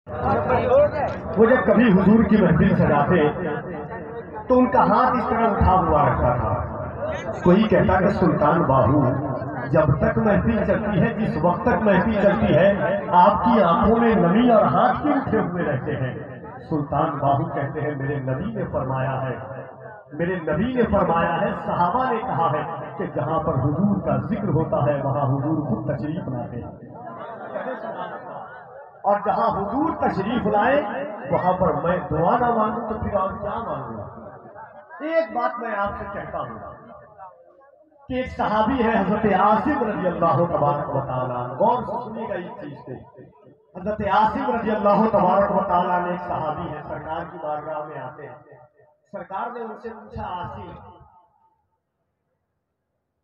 وہ جب کبھی حضور کی محفل سجاتے تو ان کا ہاتھ اس طرح اٹھا ہوا رہتا تھا. کوئی کہتا کہ سلطان باہو جب تک محفل چلتی ہے، جس وقت تک محفل چلتی ہے، آپ کی آنکھوں میں نمی اور ہاتھ کیوں اٹھے ہوئے رہتے ہیں؟ سلطان باہو کہتے ہیں میرے نبی نے فرمایا ہے، میرے نبی نے فرمایا ہے، صحابہ نے کہا ہے کہ جہاں پر حضور کا ذکر ہوتا ہے وہاں حضور خود تشریف لاتے ہیں، اور جہاں حضور تشریف لائے وہاں پر میں دعا نہ مانگوں تو پھر آپ کیا مانگوں؟ ایک بات میں آپ سے کہتا ہوں کہ ایک صحابی ہے حضرت عاصم رضی اللہ تبارک و تعالیٰ، غور سے سنیے گا اس چیز سے. حضرت عاصم رضی اللہ تبارک و تعالیٰ نے، ایک صحابی ہے، سرکار کی بارگاہ میں آتے ہیں. سرکار نے ان سے پوچھا عاصم،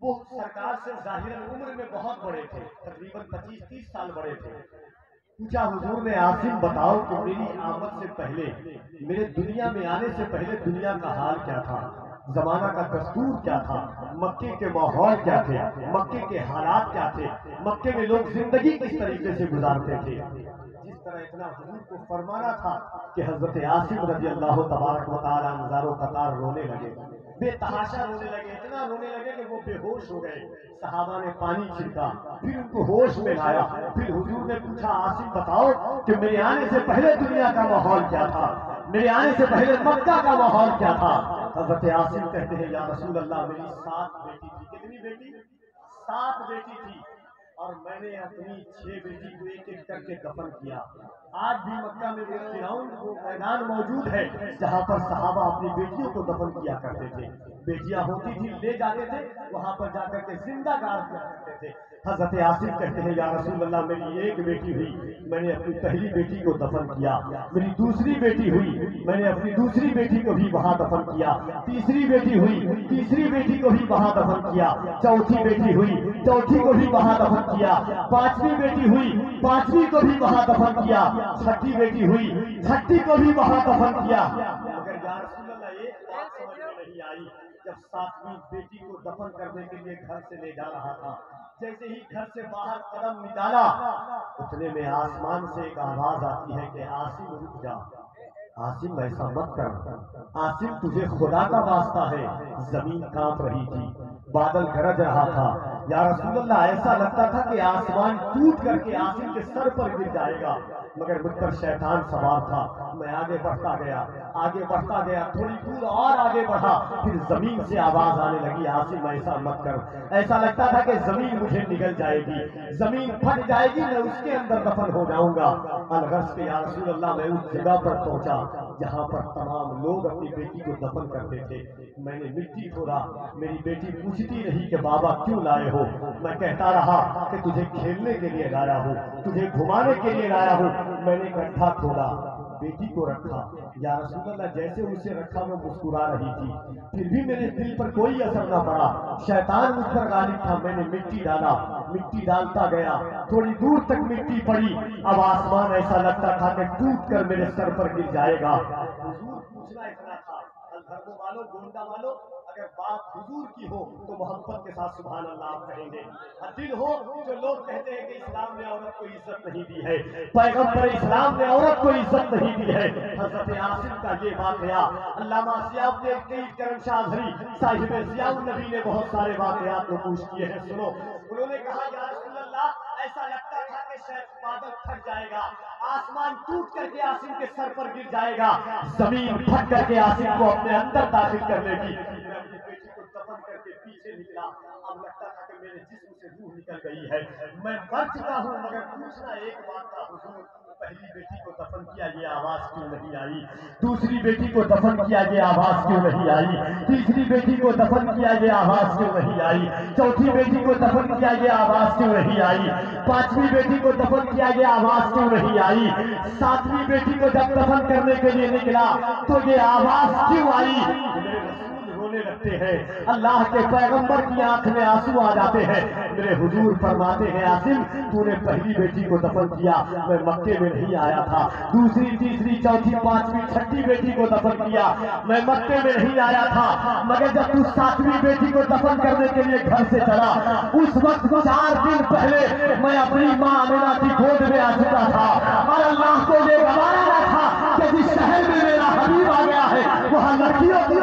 وہ سرکار سے ظاہراً عمر میں بہت بڑے تھے، تقریباً 25-30 سال بڑے تھے. پوچھا حضور نے عاصم بتاؤ کہ میری آمد سے پہلے، میرے دنیا میں آنے سے پہلے دنیا کا حال کیا تھا، زمانہ کا دستور کیا تھا، مکے کے ماحول کیا تھے، مکے کے حالات کیا تھے، مکے میں لوگ زندگی کس طریقے سے گزارتے تھے. جس طرح اتنا حضور کو فرمانا تھا کہ حضرت عاصم رضی اللہ تبارک و تعالیٰ نظاروں قطار رونے لگے، بے تحاشا رونے لگے، اتنا رونے لگے کہ وہ بے ہوش ہو گئے. صحابہ نے پانی چھڑکا، پھر ان کو ہوش میں لایا. پھر حضور نے پوچھا عاصم بتاؤ کہ میرے آنے سے پہلے دنیا کا ماحول کیا تھا، میرے آنے سے پہلے مکہ کا ماحول کیا تھا. حضرت عاصم کہتے ہیں یا رسول اللہ میری 7 بیٹی تھی. کتنی بیٹی؟ 7 بیٹی تھی، اور میں نے اپنی 6 بیٹی کو ایک ایک کر کے دفن کیا. آج بھی مکہ میں وہ گراؤنڈ، وہ میدان موجود ہے جہاں پر صحابہ اپنی بیٹیوں کو دفن کیا کرتے تھے. بیٹیاں ہوتی تھی لے جاتے تھے، وہاں پر جا کر کے زندہ گاڑ کیا کرتے تھے. حضرت عاصم کہتے ہیں یا رسول اللہ میری ایک بیٹی ہوئی، میں نے اپنی پہلی بیٹی کو دفن کیا. میری دوسری بیٹی ہوئی، میں نے اپنی دوسری بیٹی کو بھی وہاں دفن کیا. تیسری بیٹی ہوئی، تیسری بیٹی کو بھی وہاں دفن کیا. چوتھی بیٹی ہوئی، چوتھی کو بھی وہاں دفن کیا. پانچویں بیٹی ہوئی، پانچویں کو بھی وہاں دفن کیا. چھٹی بیٹی ہوئی، چھٹی کو بھی وہاں دفن کیا. مگر یا رسول اللہ ایک بات سمجھ میں نہیں آئی، جب 7ویں بیٹی کو دفن کرنے کے لیے گھر سے لے جا رہا تھا، جیسے ہی گھر سے باہر قدم نکالا، اتنے میں آسمان سے ایک آواز آتی ہے کہ عاصم رک جا، عاصم ایسا مت کر، عاصم تجھے خدا کا واسطہ ہے. زمین کانپ رہی تھی، بادل گرج رہا تھا. یا رسول اللہ ایسا لگتا تھا کہ آسمان ٹوٹ کر کے عاصم کے سر پر گر جائے گا، مگر مجھ پر شیطان سوار تھا. میں آگے بڑھتا گیا، آگے بڑھتا گیا، تھوڑی دور اور آگے بڑھا. پھر زمین سے آواز آنے لگی عاصم ایسا مت کر. ایسا لگتا تھا کہ زمین مجھے نگل جائے گی، زمین پھٹ جائے گی، میں اس کے اندر دفن ہو جاؤں گا. الغرض کے یا رسول اللہ میں اس جگہ پر پہنچا جہاں پر تمام لوگ اپنی بیٹی کو دفن کرتے تھے. میں نے مٹی کھودا، میری بیٹی پوچھتی رہی کہ بابا کیوں لائے ہو. میں کہتا رہا کہ تجھے کھیلنے کے لیے لایا ہوں، تجھے گھمانے کے لیے لایا ہوں. میں نے گڈھا کھودا، بیٹی کو رکھا. یا رسول اللہ جیسے اسے رکھا وہ مسکرا رہی تھی، پھر بھی میرے دل پر کوئی اثر نہ پڑا. شیطان مجھ پر غالب تھا. میں نے مٹی ڈالا، مٹی ڈالتا گیا، تھوڑی دور تک مٹی پڑی. اب آسمان ایسا لگتا تھا کہ ٹوٹ کر میرے سر پر گر جائے گا. حضور پوچھنا اتنا تھا، الدھرمو والو، گونڈا والو، اگر بات حضور کی ہو تو محبت کے ساتھ سبحان اللہ آپ کہیں گے. دل ہو جو لوگ کہتے ہیں کہ اسلام نے عورت کو عزت نہیں دی ہے، پیغمبر اسلام نے عورت کو عزت نہیں دی ہے. حضرت عاصم کا یہ واقعہ علامہ ضیاء الدین کرم شاہ اظہری صاحب ضیاء النبی نے بہت سارے واقعات نقوش کیے ہیں. سنو، انہوں نے کہا یا رسول اللہ ایسا لگتا تھا کہ شاید بادل پھٹ جائے گا، آسمان ٹوٹ کر کے عاصم کے سر پر گر جائے گا، زمین پھٹ کر کے عاصم کو اپنے اندر داخل کر لے گی. میں اپنی بیٹی کو دفن کر کے پیچھے نکلا. اب لگتا تھا کہ میرے جسم سے روح نکل گئی ہے، میں مر چکا ہوں. مگر پوچھنا ایک بات تھا حضور، پہلی بیٹی کو دفن کیا یہ آواز کیوں نہیں آئی؟ دوسری بیٹی کو دفن کیا یہ آواز کیوں نہیں آئی؟ تیسری بیٹی کو دفن کیا یہ آواز کیوں نہیں آئی؟ چوتھی بیٹی کو دفن کیا یہ آواز کیوں نہیں آئی؟ پانچویں بیٹی کو دفن کیا یہ آواز کیوں نہیں آئی؟ 7ویں بیٹی کو جب دفن کرنے کے لیے نکلا تو یہ آواز کیوں آئی؟ رونے لگتے ہیں، اللہ کے پیغمبر کی آنکھ میں آنسو آ جاتے ہیں. میرے حضور فرماتے ہیں عاصم تو نے پہلی بیٹی کو دفن کیا، میں مکے میں نہیں آیا تھا. دوسری، تیسری، چوتھی، پانچویں، چھٹی بیٹی کو دفن کیا، میں مکے میں نہیں آیا تھا. مگر جب تو 7ویں بیٹی کو دفن کرنے کے لیے گھر سے چلا، اس وقت 4 دن پہلے میں اپنی ماں آمنہ کی گود میں آ چکا تھا. اور اللہ کو یہ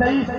23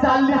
40